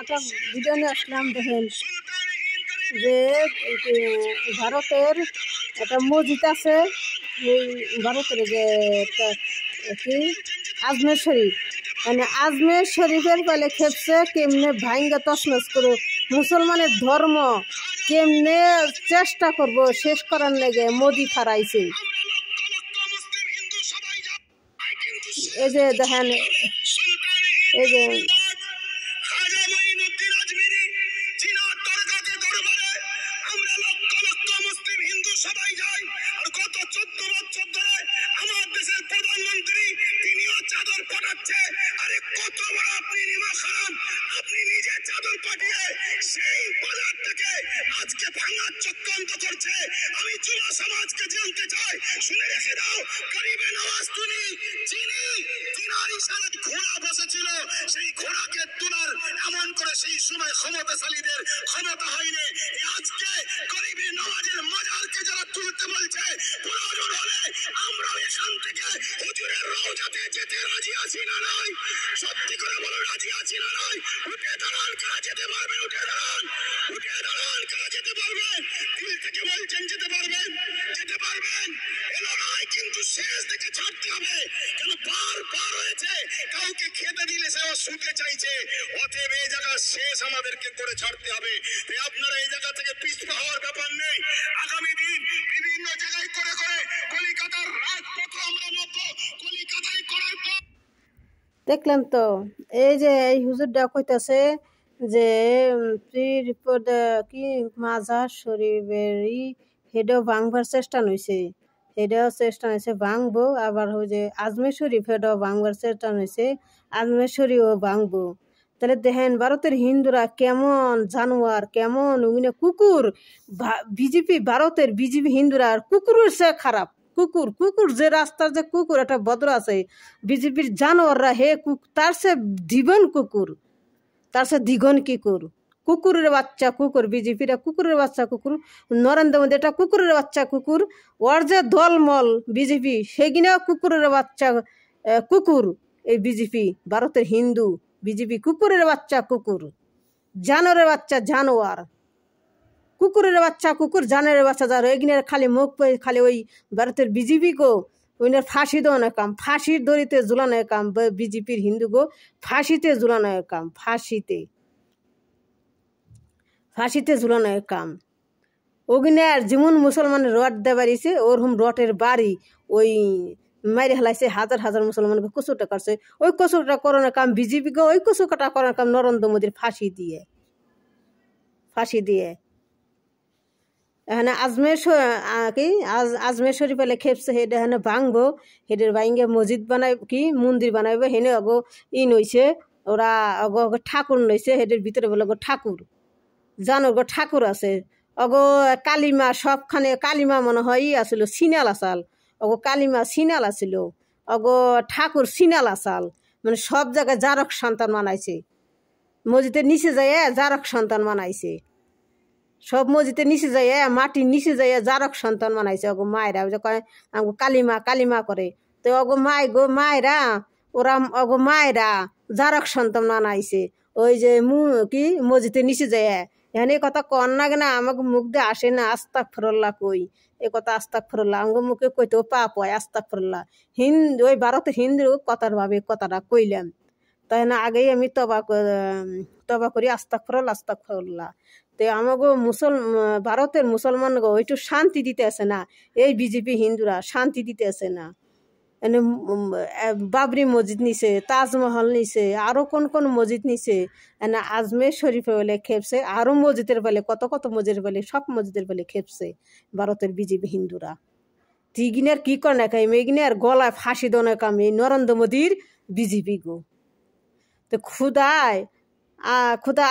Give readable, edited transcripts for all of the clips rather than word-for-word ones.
একটা ভিডিও নিয়ে আসলাম। দেখেন যে ভারতের একটা মসজিদ আছে, এই ভারতের যে কি আজমের শরীফ, মানে আজমের শরীফের পেলে খেপছে কেমনে ভাঙ্গা তছনছ করো মুসলমানের ধর্ম, কেমনে চেষ্টা করব শেষ করার লেগে মোদি খারাইছে। এই যে দেখেন, এই যে আমি যুব সমাজকে জানতে চাই, শুনে রেখে দাও, গরিবে নওয়াজ তিনার ইশারায় ঘোড়া বসেছিল, সেই ঘোড়াকে তোলার এমন করে সেই সময় ক্ষমতাশালীদের ক্ষমতা হয়নি। আজকে গরিবে নওয়াজের মাজারকে যারা তুলতে বলছে, প্রয়োজন হলে আমরা এখান থেকে হুজুরের রওজাতে যেতে রাজি আছি না নয়? সত্যি করে বলো, রাজি আছি না নয়? উঠে দাঁড়ান, কারা যেতে পারবেন? উঠে দাঁড়ান, উঠে দাঁড়ান, কারা যেতে পারবেন? দিল থেকে বলছেন যেতে পারবেন, যেতে পারবেন। এ লড়াই কিন্তু শেষ থেকে ছাড়তে হবে, কেন পার হয়েছে, কাউকে খেতে দিলে সে শুতে চাইছে। অতএব এই জায়গা শেষ আমাদেরকে করে ছাড়তে হবে। আপনারা এই জায়গা থেকে পিছপা হওয়ার ব্যাপার নেই। আগামী দিন বিভিন্ন জায়গায় করে করে কলিকাতার রাজপথ আমরা মতো কলিকাতায় করার পর দেখলাম তো, এই যে এই হুজুরটা কইতাছে যে কি মাজার শরীফেরই হেডও ভাঙবার চেষ্টা নইছে, হেডও চেষ্টা নইছে ভাঙবো। আবার ওই যে আজমের শরীফ হেডও ভাঙবার চেষ্টা নইছে, আজমের শরীফও ভাঙবো। তাহলে দেখেন ভারতের হিন্দুরা কেমন জানোয়ার, কেমন কুকুর। বিজেপি, ভারতের বিজেপি হিন্দুরা কুকুরের সে খারাপ। কুকুর, কুকুর যে রাস্তার যে কুকুর একটা ভদ্র আছে, বিজেপির জানোয়াররা হে তার সে দ্বিগুণ কুকুর, তার সে দ্বিগুণ কুকুর, কুকুরের বাচ্চা কুকুর। বিজেপিরা কুকুরের বাচ্চা কুকুর, নরেন্দ্র মোদী এটা কুকুরের বাচ্চা কুকুর। ওর যে দলমল বিজেপি, সেগিনা কুকুরের বাচ্চা কুকুর। এই বিজেপি ভারতের হিন্দু, বিজেপি কুকুরের বাচ্চা কুকুর, জানোয়ারের বাচ্চা জানোয়ার, কুকুরের বাচ্চা কুকুর, জানোয়ারের বাচ্চা জানোয়ার। এগিনের খালি মুখ খালি ওই ভারতের বিজেপি গো ওইনার ফাঁসি দেওয়ানোর কাম, ফাঁসির দড়িতে ঝুলানোর কাম। বিজেপির হিন্দু গো ফাঁসিতে ঝুলানোর কাম, ফাঁসিতে ঝুলানোর কাম। ওগিনার যেমন মুসলমানের রড দেবারিছে, ওরকম রটের বাড়ি ওই মারি হেলাইছে, হাজার হাজার মুসলমানকে কচুটা করছে। ওই কচুটা করানোর কাম বিজেপি গো, ওই কচুটা করানোর কাম নরেন্দ্র মোদীর ফাঁসি দিয়ে। এখানে আজমের শরীফ এলে খেপছে, হেডে এখানে ভাঙবো, হেডের ভাঙ্গে মসজিদ বানাই কি মন্দির বানাইবো। হেনে অগো নইছে, ওরা অগো ঠাকুর নইছে, হেডের ভিতরে বলে গো ঠাকুর, জানো গো ঠাকুর আছে। অগো কালিমা সবখানে কালিমা মনে হয় আসিল সিনাল আসাল, অগো কালিমা সিনাল আসিল, অগো ঠাকুর সিনাল আসাল। মানে সব জায়গায় জারক সন্তান মানাইছে, মসজিদের নিচে যায় জারক সন্তান মানাইছে, সব মসজিদের নিচে যায় মাটির নিচে যায় জারক সন্তান মানাইছে। অগো মায়েরা যে কয় আমাকে কালিমা কালিমা করে, তো অগো মায়েরা ওরা অগো মায়েরা জারক সন্তান মানাইছে। ওই যে কি মসজিদের নিচে যায় এখানে কথা কন না কেনা, আমাকে মুখ দিয়ে আসে না। আস্তাগফিরুল্লাহ কই, এ কথা আস্তাগফিরুল্লাহ আমাকে মুখে কইতেও পাপ হয়। আস্তাগফিরুল্লাহ ওই ভারতের হিন্দু কথার ভাবে কথাটা কইলাম, তাই না আগেই আমি তবা করি আস্তাগফিরুল্লাহ। তো আমাকে ভারতের মুসলমান গো একটু শান্তি দিতে আসে না, এই বিজেপি হিন্দুরা শান্তি দিতে আসে না। এনে বাবরি মসজিদ নিছে, তাজমহল নিছে, আরো কোন কোন মসজিদ নিছে। এনে আজমের শরীফে বলে খেপছে, আরো মসজিদের বলে কত কত মসজিদের বলে, সব মসজিদের বলে খেপছে ভারতের বিজেপি হিন্দুরা। তিগিনের কি করে না কাম, এগিনের গলায় ফাঁসি দেওয়ার কাম এই নরেন্দ্র মোদীর বিজেপি গো। তো খুদা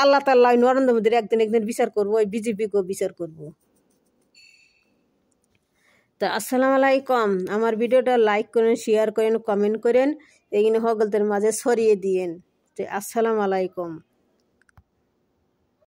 আল্লাহ তাল্লাহ নরেন্দ্র মোদীর একদিন বিচার করবো, ওই বিজেপি গো বিচার করবো। তো আসসালামু আলাইকুম, আমার ভিডিওটা লাইক করেন, শেয়ার করেন, কমেন্ট করেন, এগুলো সকলদের মাঝে ছড়িয়ে দিয়েন। তো আসসালামু আলাইকুম।